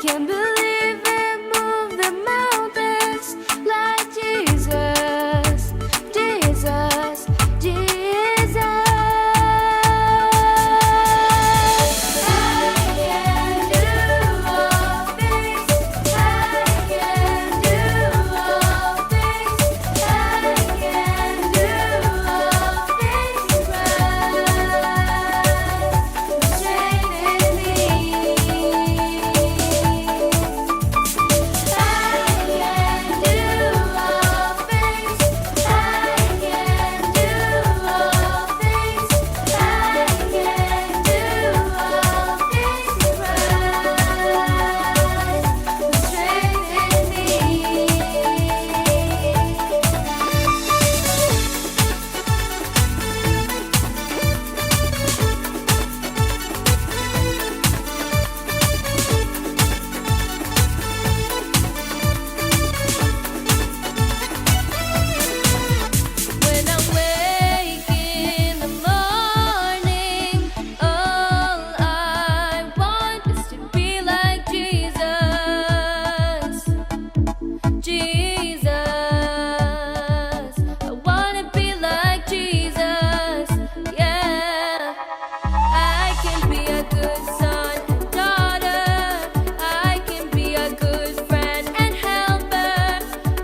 can't believe it moved the mountains like Jesus, Jesus, Jesus. I can do all things. I can do all things. I can do all things in Christ who strengthens me. When I wake in the morning, all I want is to be like Jesus, Jesus. I wanna be like Jesus, yeah. I can be a good son and daughter. I can be a good friend and helper.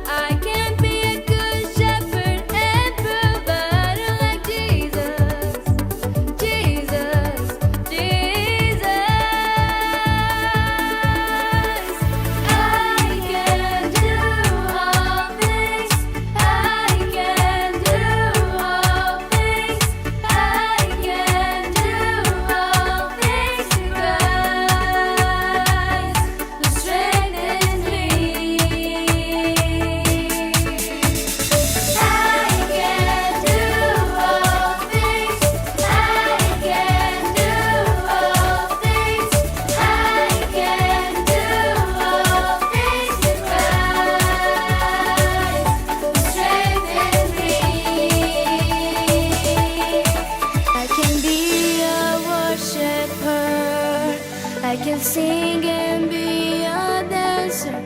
I can be a good shepherd and provider like Jesus, Jesus, Jesus. I can do all things. I can do all things. I can do all things in Christ who strengthens me. I can do all things. I can do all things. I can do all things in Christ who strengthens me. I can be a worshiper. I can sing and be a dancer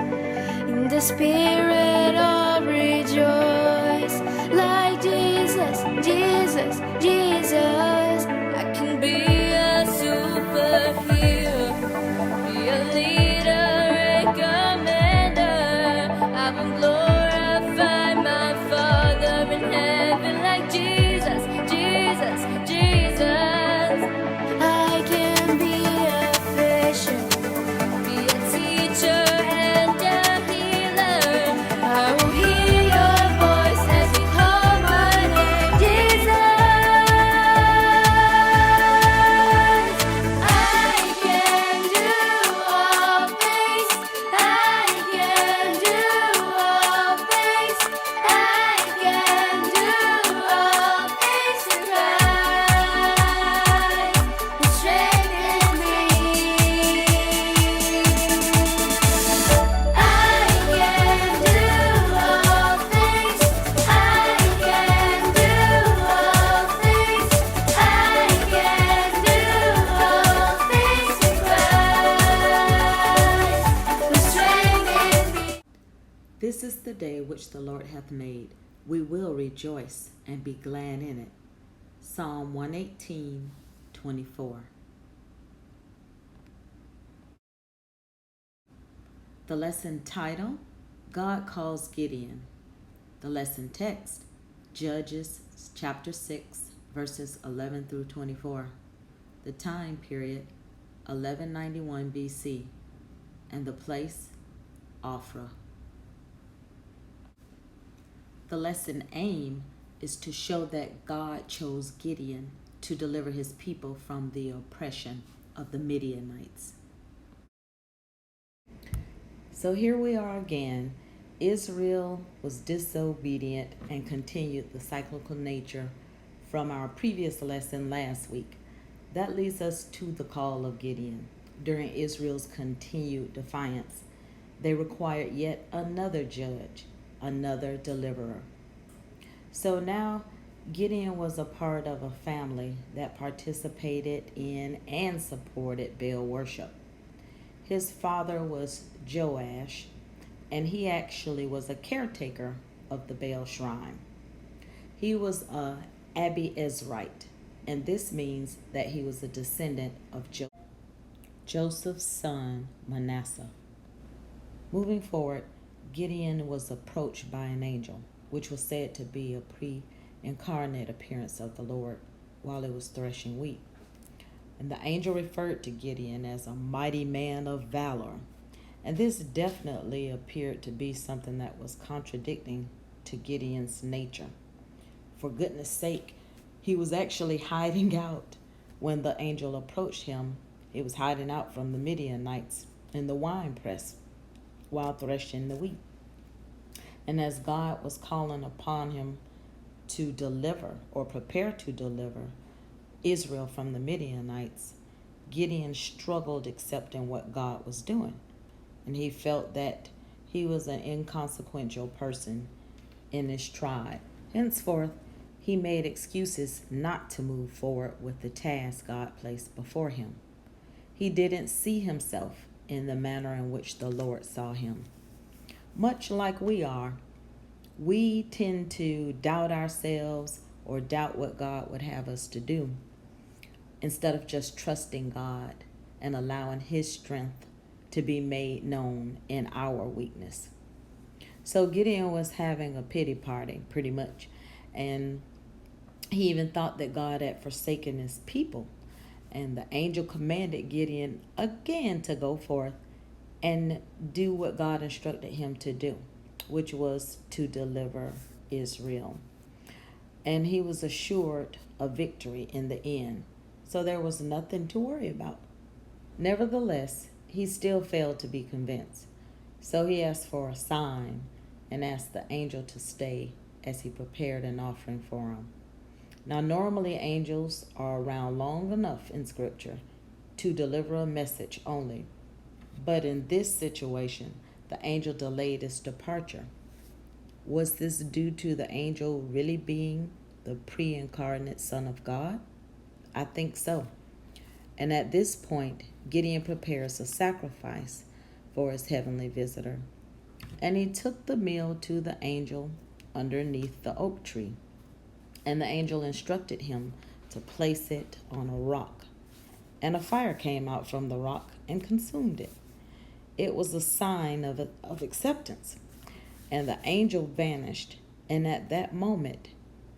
in the spirit of rejoice. Like Jesus, Jesus, Jesus. I can be a superhero, be a leader and commander. I will glorify my Father in heaven like Jesus, Jesus, Jesus. I can be a fisher, be a teacher and a healer. I will hear your voice as you call my name, Jesus. I can do all things. I can do all things. I can do all things in Christ who strengthens me. I can do all things. I can do all things. I can do all things in Christ who strengthens me. This is the day which the Lord hath made. We will rejoice and be glad in it. Psalm 118:24. The lesson title, God Calls Gideon. The lesson text, Judges chapter 6, verses 11 through 24. The time period, 1191 BC. And the place, Ophrah. The lesson aim is to show that God chose Gideon to deliver his people from the oppression of the Midianites. So here we are again. Israel was disobedient and continued the cyclical nature from our previous lesson last week. That leads us to the call of Gideon. During Israel's continued defiance, they required yet another judge, another deliverer. So now Gideon was a part of a family that participated in and supported Baal worship. His father was Joash, and he actually was a caretaker of the Baal shrine. He was a Abiezrite, and this means that he was a descendant of Joseph's son Manasseh. Moving forward, Gideon was approached by an angel, which was said to be a pre-incarnate appearance of the Lord while he was threshing wheat. And the angel referred to Gideon as a mighty man of valor. And this definitely appeared to be something that was contradicting to Gideon's nature. For goodness sake, he was actually hiding out when the angel approached him. He was hiding out from the Midianites in the wine press while threshing the wheat. And as God was calling upon him to deliver or prepare to deliver Israel from the Midianites, Gideon struggled accepting what God was doing. And he felt that he was an inconsequential person in his tribe. Henceforth, he made excuses not to move forward with the task God placed before him. He didn't see himself in the manner in which the Lord saw him. Much like we are, we tend to doubt ourselves or doubt what God would have us to do instead of just trusting God and allowing His strength to be made known in our weakness. So Gideon was having a pity party, pretty much, and he even thought that God had forsaken his people. And the angel commanded Gideon again to go forth and do what God instructed him to do, which was to deliver Israel. And he was assured of victory in the end. So there was nothing to worry about. Nevertheless, he still failed to be convinced. So he asked for a sign and asked the angel to stay as he prepared an offering for him. Now, normally angels are around long enough in Scripture to deliver a message only. But in this situation, the angel delayed his departure. Was this due to the angel really being the pre-incarnate Son of God? I think so. And at this point, Gideon prepares a sacrifice for his heavenly visitor. And he took the meal to the angel underneath the oak tree. And the angel instructed him to place it on a rock. And a fire came out from the rock and consumed it. It was a sign of acceptance. And the angel vanished. And at that moment,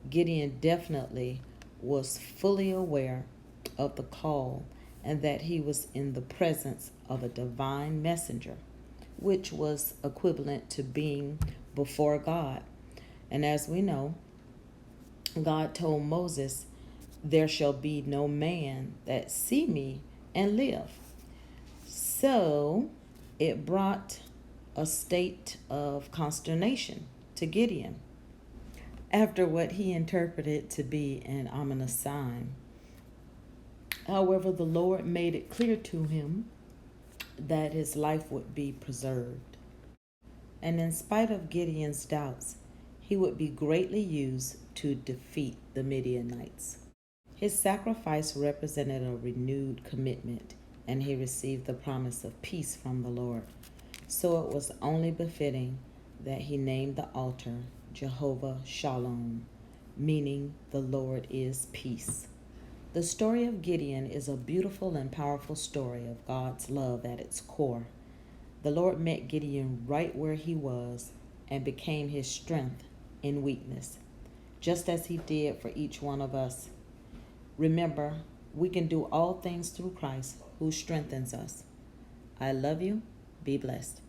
Gideon definitely was fully aware of the call and that he was in the presence of a divine messenger, which was equivalent to being before God. And as we know, God told Moses, "There shall be no man that see me and live." So it brought a state of consternation to Gideon after what he interpreted to be an ominous sign. However, the Lord made it clear to him that his life would be preserved. And in spite of Gideon's doubts, he would be greatly used to defeat the Midianites. His sacrifice represented a renewed commitment, and he received the promise of peace from the Lord. So it was only befitting that he named the altar Jehovah Shalom, meaning the Lord is peace. The story of Gideon is a beautiful and powerful story of God's love at its core. The Lord met Gideon right where he was and became his strength in weakness, just as he did for each one of us. Remember, we can do all things through Christ who strengthens us. I love you. Be blessed.